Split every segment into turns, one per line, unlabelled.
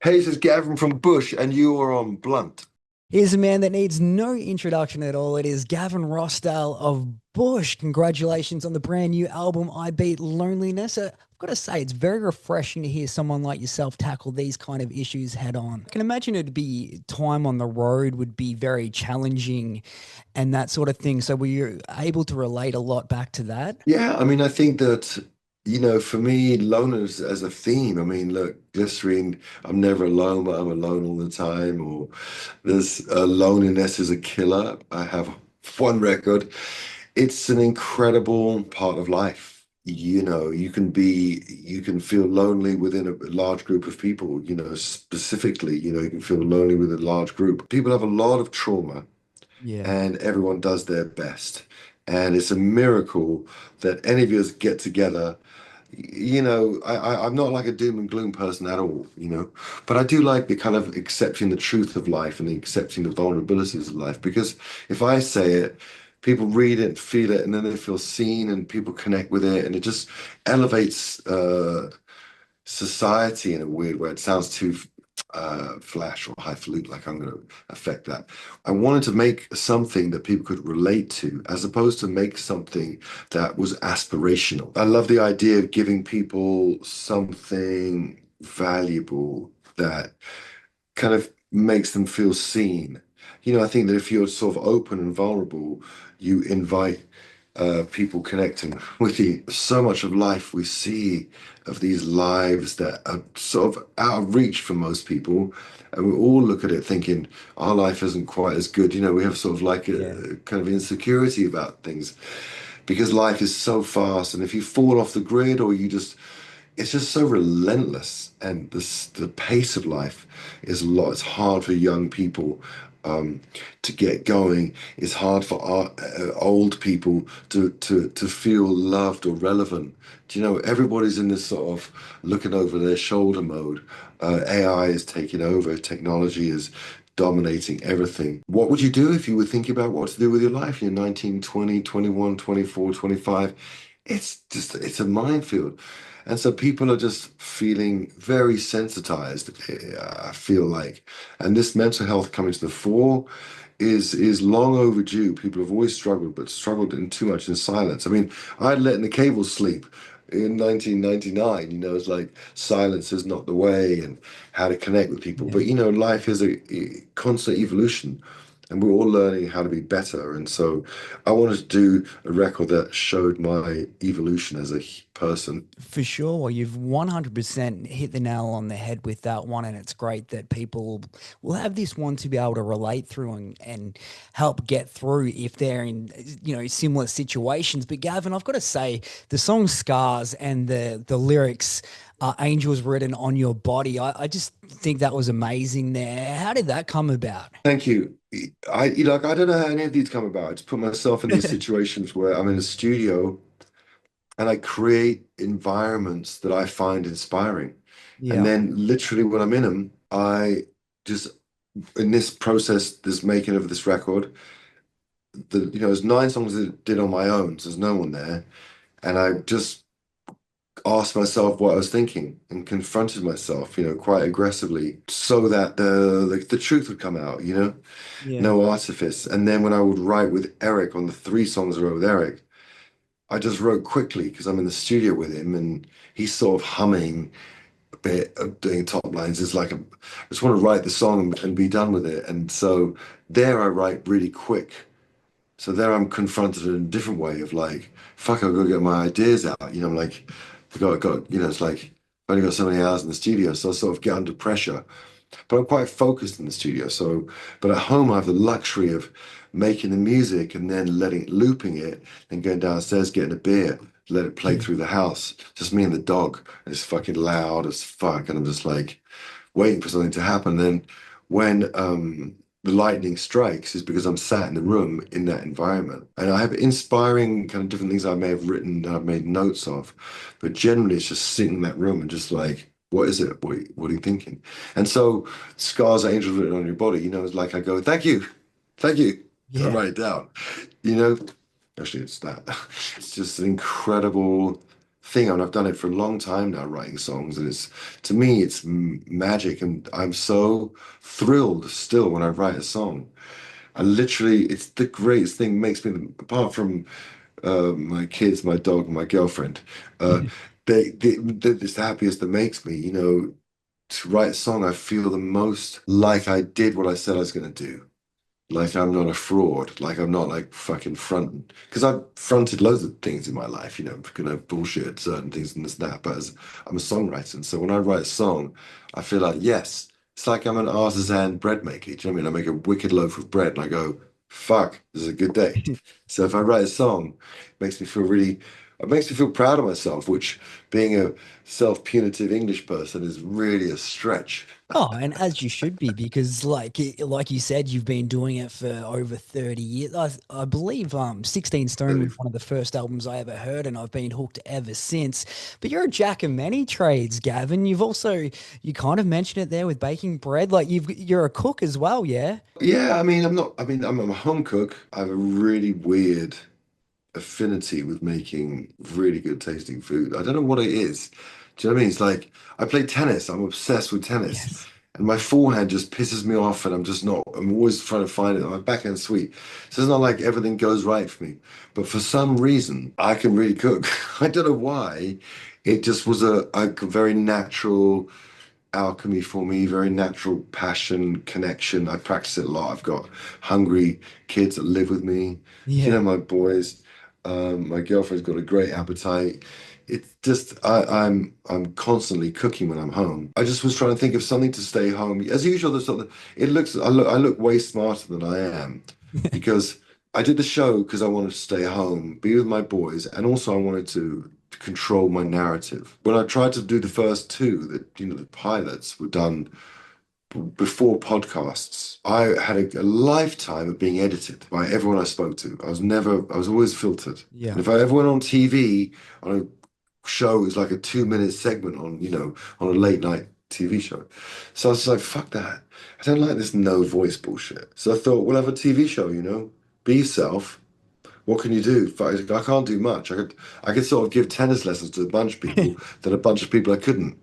Hey, this is Gavin from Bush, and you are on Blunt.
Here's a man that needs no introduction at all. It is Gavin Rossdale of Bush. Congratulations on the brand new album, I Beat Loneliness. I've got to say, it's very refreshing to hear someone like yourself tackle these kind of issues head on. I can imagine it'd be time on the road would be very challenging and that sort of thing. So were you able to relate a lot back to that?
Yeah, I mean, I think that, for me, loneliness as a theme, I mean, look, Glycerine, I'm never alone, but I'm alone all the time, or there's loneliness is a killer. I have one record. It's an incredible part of life. You can feel lonely within a large group of people, specifically, you can feel lonely with a large group. People have a lot of trauma
Yeah.
and everyone does their best. And it's a miracle that any of us get together. I'm not like a doom and gloom person at all, but I do like the kind of accepting the truth of life and the accepting the vulnerabilities of life. Because if I say it, people read it, feel it, and then they feel seen and people connect with it. And it just elevates society in a weird way. It sounds too flash or highfalutin, like I'm going to affect that. I wanted to make something that people could relate to, as opposed to make something that was aspirational. I love the idea of giving people something valuable that kind of makes them feel seen. I think that if you're sort of open and vulnerable, you invite people connecting with you. So much of life we see of these lives that are sort of out of reach for most people. And we all look at it thinking our life isn't quite as good. We have sort of like
Yeah.
a kind of insecurity about things because life is so fast. And if you fall off the grid or it's just so relentless. And the pace of life is a lot. It's hard for young people to get going. It's hard for old people to feel loved or relevant. Everybody's in this sort of looking over their shoulder mode. AI is taking over. Technology is dominating everything. What would you do if you were thinking about what to do with your life? You're 19, 20, 21, 24, 25. It's a minefield. And so people are just feeling very sensitized, I feel like. And this mental health coming to the fore is long overdue. People have always struggled, but struggled in too much in silence. I mean, I'd let in the cables sleep in 1999. It's like silence is not the way and how to connect with people.
Yeah.
But life is a constant evolution. And we're all learning how to be better. And so I wanted to do a record that showed my evolution as a person.
For sure. You've 100% hit the nail on the head with that one. And it's great that people will have this one to be able to relate through and help get through if they're in, similar situations. But Gavin, I've got to say, the song Scars and the lyrics, Angels Written on Your Body, I just think that was amazing there. How did that come about?
Thank you. I don't know how any of these come about. I just put myself in these situations where I'm in a studio and I create environments that I find inspiring. And
Yeah.
then literally when I'm in them, I just in this process, this making of this record, there's 9 songs that I did on my own, so there's no one there. And I just asked myself what I was thinking and confronted myself, quite aggressively so that the truth would come out,
Yeah.
no artifice. And then when I would write with Eric on the 3 songs I wrote with Eric, I just wrote quickly because I'm in the studio with him and he's sort of humming a bit of doing top lines. It's like I just want to write the song and be done with it. And so there I write really quick. So there I'm confronted in a different way of like, fuck, I've got to get my ideas out. I'm like, it's like I've only got so many hours in the studio, so I sort of get under pressure. But I'm quite focused in the studio. So, but at home I have the luxury of making the music and then looping it, and going downstairs, getting a beer, let it play
Yeah.
through the house. Just me and the dog. And it's fucking loud as fuck. And I'm just like waiting for something to happen. Then when the lightning strikes is because I'm sat in the room in that environment. And I have inspiring kind of different things I may have written that I've made notes of. But generally it's just sitting in that room and just like, what is it? What are you thinking? And so scars, angels written on your body, it's like I go, thank you. I
Yeah.
write it down, you know. Actually, it's that. It's just an incredible thing, and I've done it for a long time now, writing songs, and it's to me it's magic, and I'm so thrilled still when I write a song. I literally, it's the greatest thing. Makes me, apart from my kids, my dog, and my girlfriend, uh, it's the happiest that makes me. You know, to write a song, I feel the most like I did what I said I was going to do. Like I'm not a fraud. Like I'm not like fucking fronting. Because I've fronted loads of things in my life, you know, kind of bullshit certain things and this and that. But as I'm a songwriter, and so when I write a song, I feel like yes, it's like I'm an artisan bread maker. Do you know what I mean? I make a wicked loaf of bread and I go, fuck, this is a good day. So if I write a song, it makes me feel really, it makes me feel proud of myself, which being a self-punitive English person is really a stretch.
Oh, and as you should be, because like you said, you've been doing it for over 30 years. I believe 16 Stone was one of the first albums I ever heard, and I've been hooked ever since. But you're a jack of many trades, Gavin. You kind of mentioned it there with baking bread. Like you're a cook as well, yeah?
Yeah, I mean, I'm not, I mean, I'm a home cook. I have a really weird affinity with making really good tasting food. I don't know what it is. Do you know what I mean? It's like I play tennis. I'm obsessed with tennis.
Yes.
And my forehand just pisses me off, and I'm just not. I'm always trying to find it. My backhand's sweet. So it's not like everything goes right for me. But for some reason, I can really cook. I don't know why. It just was a very natural alchemy for me, very natural passion, connection. I practice it a lot. I've got hungry kids that live with me. You know,
Yeah.
my boys. My girlfriend's got a great appetite. It's just I'm constantly cooking when I'm home. I just was trying to think of something to stay home. As usual, there's something. It looks I look way smarter than I am because I did the show because I wanted to stay home, be with my boys, and also I wanted to control my narrative. When I tried to do the first two, that you know, the pilots were done before podcasts. I had a lifetime of being edited by everyone I spoke to. I was always filtered. And
Yeah.
if I ever went on TV on a show, it was like a 2 minute segment on, you know, on a late night TV show. So I was like, fuck that. I don't like this no voice bullshit. So I thought, we'll have a TV show, you know, be yourself. What can you do? I can't do much. I could sort of give tennis lessons to a bunch of people, then a bunch of people I couldn't.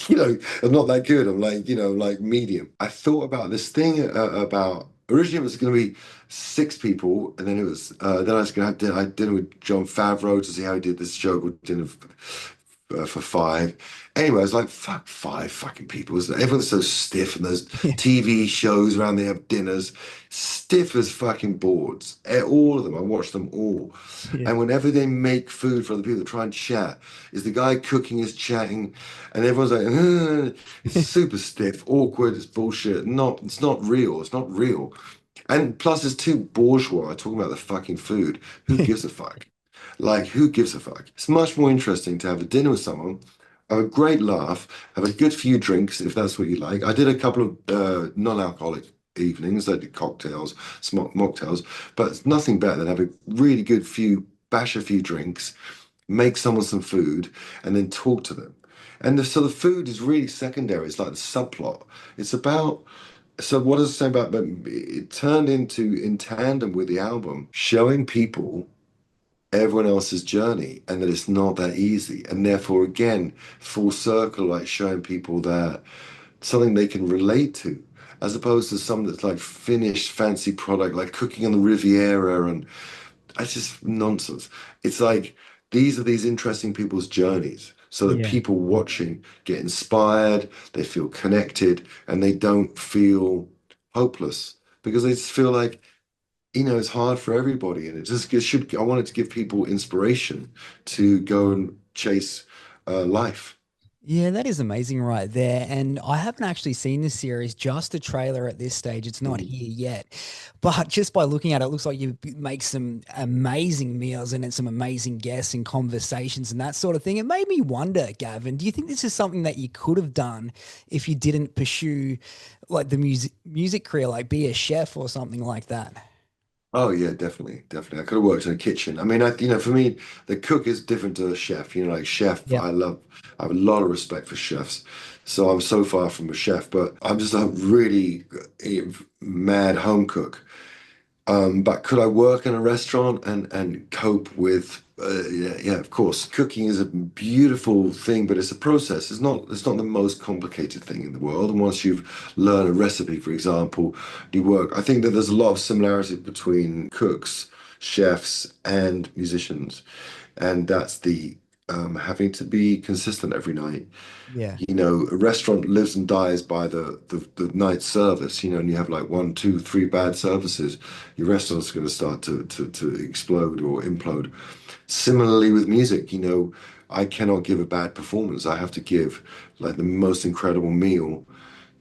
You know, I'm not that good. I'm like, you know, like medium. I thought about this thing about originally it was going to be six people, and then it was then I was going to have dinner, I had dinner with John Favreau to see how he did this show called Dinner for five. Anyway, I was like, fuck five fucking people. Everyone's so stiff, and those
Yeah.
TV shows around they have dinners, stiff as fucking boards. All of them, I watch them all.
Yeah.
And whenever they make food for other people, try and chat. Is the guy cooking is chatting, and everyone's like, it's super stiff, awkward, it's bullshit. It's not real. It's not real. And plus, it's too bourgeois talking about the fucking food. Who gives a fuck? Like, who gives a fuck? It's much more interesting to have a dinner with someone, have a great laugh, have a good few drinks if that's what you like. I did a couple of non-alcoholic evenings. I did cocktails, mocktails, but it's nothing better than having a really good few, bash a few drinks, make someone some food, and then talk to them. And so the food is really secondary. It's like the subplot. It's about so what does it say about but it turned into in tandem with the album, showing people everyone else's journey and that it's not that easy. And therefore, again, full circle, like showing people that something they can relate to, as opposed to something that's like finished fancy product, like cooking on the Riviera. And it's just nonsense. It's like these are these interesting people's journeys so that
Yeah.
people watching get inspired, they feel connected, and they don't feel hopeless because they just feel like you know, it's hard for everybody, and it should. I wanted to give people inspiration to go and chase life.
Yeah, that is amazing right there. And I haven't actually seen this series, just a trailer at this stage. It's not
Mhm.
here yet. But just by looking at it, it looks like you make some amazing meals and some amazing guests and conversations and that sort of thing. It made me wonder, Gavin, do you think this is something that you could have done if you didn't pursue like the music career, like be a chef or something like that?
Oh yeah, definitely, definitely. I could have worked in a kitchen. I mean, you know, for me, the cook is different to a chef. You know, like chef,
Yep.
I have a lot of respect for chefs. So I'm so far from a chef, but I'm just a really mad home cook. But could I work in a restaurant and cope with? Yeah, yeah, of course. Cooking is a beautiful thing, but it's a process. It's not the most complicated thing in the world. And once you've learned a recipe, for example, you work. I think that there's a lot of similarity between cooks, chefs, and musicians, and that's the having to be consistent every night.
Yeah.
A restaurant lives and dies by the night service, and you have like one, two, three bad services, your restaurant's going to start to explode or implode. Similarly with music, I cannot give a bad performance. I have to give like the most incredible meal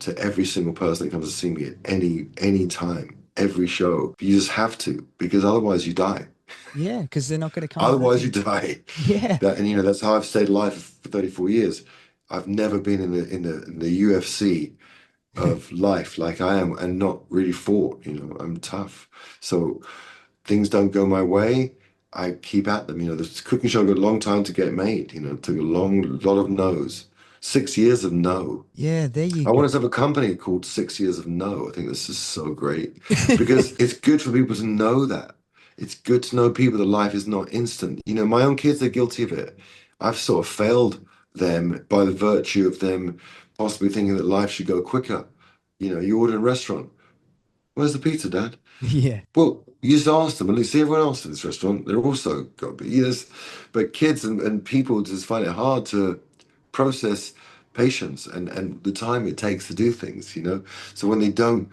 to every single person that comes to see me at any time, every show. You just have to, because otherwise you die.
Yeah, because they're not going to come back.
Otherwise you
And
die.
yeah.
That's how I've stayed alive for 34 years. I've never been in the UFC of life like I am and not really fought. I'm tough. So things don't go my way. I keep at them. This cooking show took a long time to get made. It took a lot of no's. 6 years of no.
Yeah, there you
I
go.
wanted to have a company called 6 Years of No. I think this is so great because it's good for people to know that. It's good to know people that life is not instant. My own kids are guilty of it. I've sort of failed them by the virtue of them possibly thinking that life should go quicker. You order in a restaurant. Where's the pizza, Dad?
Yeah.
Well, you just ask them, and you see everyone else in this restaurant. They're also got to be, yes, but kids and people just find it hard to process patience and the time it takes to do things. So when they don't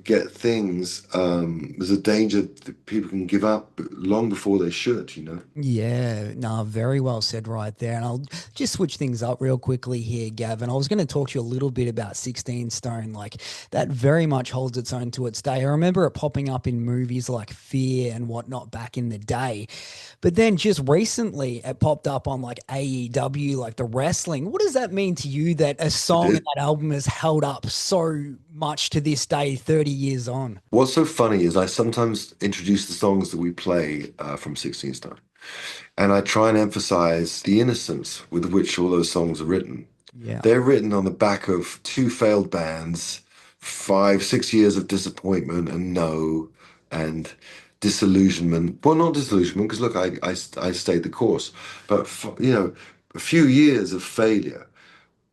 get things, there's a danger that people can give up long before they should.
Yeah, no, very well said right there. And I'll just switch things up real quickly here, Gavin. I was going to talk to you a little bit about 16 Stone. Like that very much holds its own to its day. I remember it popping up in movies like Fear and whatnot back in the day. But then just recently it popped up on like AEW, like the wrestling. What does that mean to you that a
It
song in
did.
that album has held up so much to this day, 30 years on?
What's so funny is I sometimes introduce the songs that we play from 16 Stone, and I try and emphasize the innocence with which all those songs are written.
Yeah.
They're written on the back of two failed bands, 5, 6 years of disappointment and no, and disillusionment. Well, not disillusionment, because look, I stayed the course, but a few years of failure.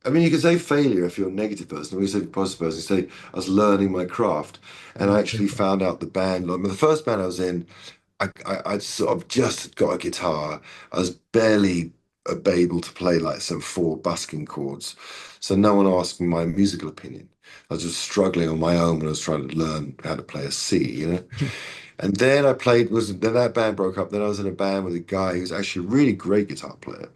I mean, you can say failure if you're a negative person, or you say if you're a positive person, you say I was learning my craft, and I actually
100%.
found out the band. Like the first band I was in, I'd sort of just got a guitar. I was barely able to play like some four busking chords. So no one asked me my musical opinion. I was just struggling on my own when I was trying to learn how to play a C. And then then that band broke up. Then I was in a band with a guy who's actually a really great guitar player,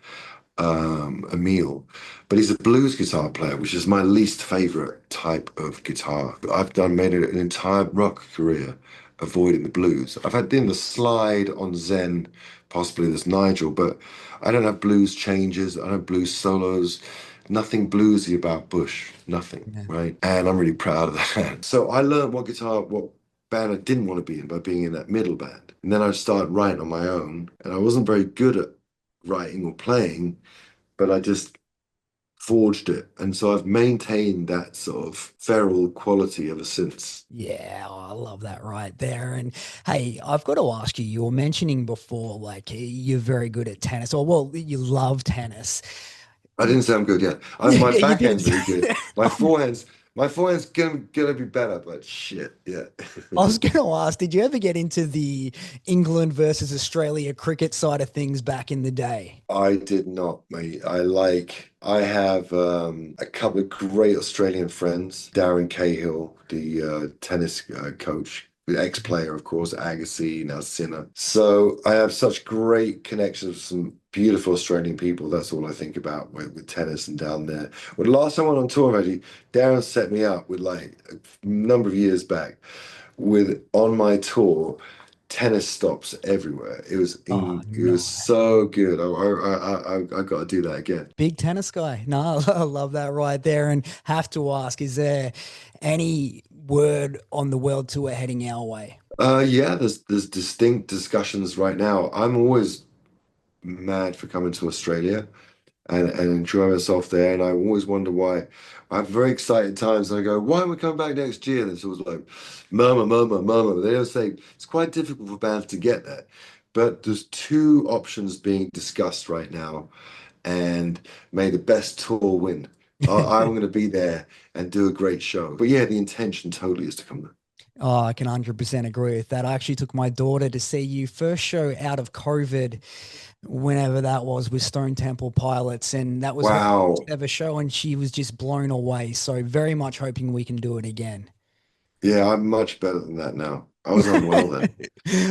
Emil, but he's a blues guitar player, which is my least favorite type of guitar. Made an entire rock career avoiding the blues. I've had in the slide on Zen, possibly there's Nigel, but I don't have blues changes, I don't have blues solos, nothing bluesy about Bush, nothing,
Yeah.
right? And I'm really proud of that. So I learned what band I didn't want to be in by being in that middle band. And then I started writing on my own, and I wasn't very good at writing or playing, but I just forged it. And so I've maintained that sort of feral quality ever since.
Yeah, oh, I love that right there. And hey, I've got to ask you, you were mentioning before, like you're very good at tennis, or well, you love tennis.
I didn't say I'm good yet. My
You didn't.
backhand's really good. My forehand's gonna be better, but shit, yeah.
I was going to ask, did you ever get into the England versus Australia cricket side of things back in the day?
I did not, mate. I have a couple of great Australian friends. Darren Cahill, the tennis coach, the ex-player, of course, Agassi, now Sinner. So I have such great connections with some beautiful Australian people. That's all I think about with tennis and down there. Well, the last time I went on tour, actually, Darren set me up with like a number of years back with on my tour tennis stops everywhere.
Oh,
It
no.
was so good. I got to do that again.
Big tennis guy. No, I love that right there. And have to ask, is there any word on the world tour heading our way?
Yeah, there's distinct discussions right now. I'm always mad for coming to Australia. and enjoy myself there. And I always wonder why. I have very excited times, and I go, "Why am I coming back next year?" And it's always like murmur, murmur, murmur. They always say it's quite difficult for bands to get that. But there's two options being discussed right now, and may the best tour win. I'm going to be there and do a great show. But yeah, the intention totally is to come there.
Oh, I can 100% agree with that. I actually took my daughter to see you first show out of COVID, whenever that was, with Stone Temple Pilots, and that was her first
Wow.
ever show, and she was just blown away. So very much hoping we can do it again.
Yeah, I'm much better than that now. I was unwell then.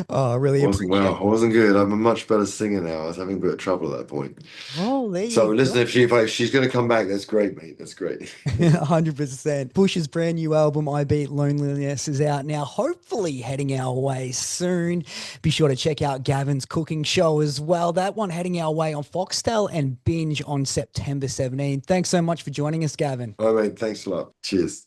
Oh, I really
I wasn't well.
appreciate
I
that.
wasn't good. I'm a much better singer now. I was having a bit of trouble at that point.
Oh, there
So
you
listen,
go.
if she's going to come back, that's great, mate. That's great.
100%. Push's brand new album, I Beat Loneliness, is out now, hopefully heading our way soon. Be sure to check out Gavin's cooking show as well. That one heading our way on Foxtel and Binge on September 17th. Thanks so much for joining us, Gavin.
All right, mate. Thanks a lot. Cheers.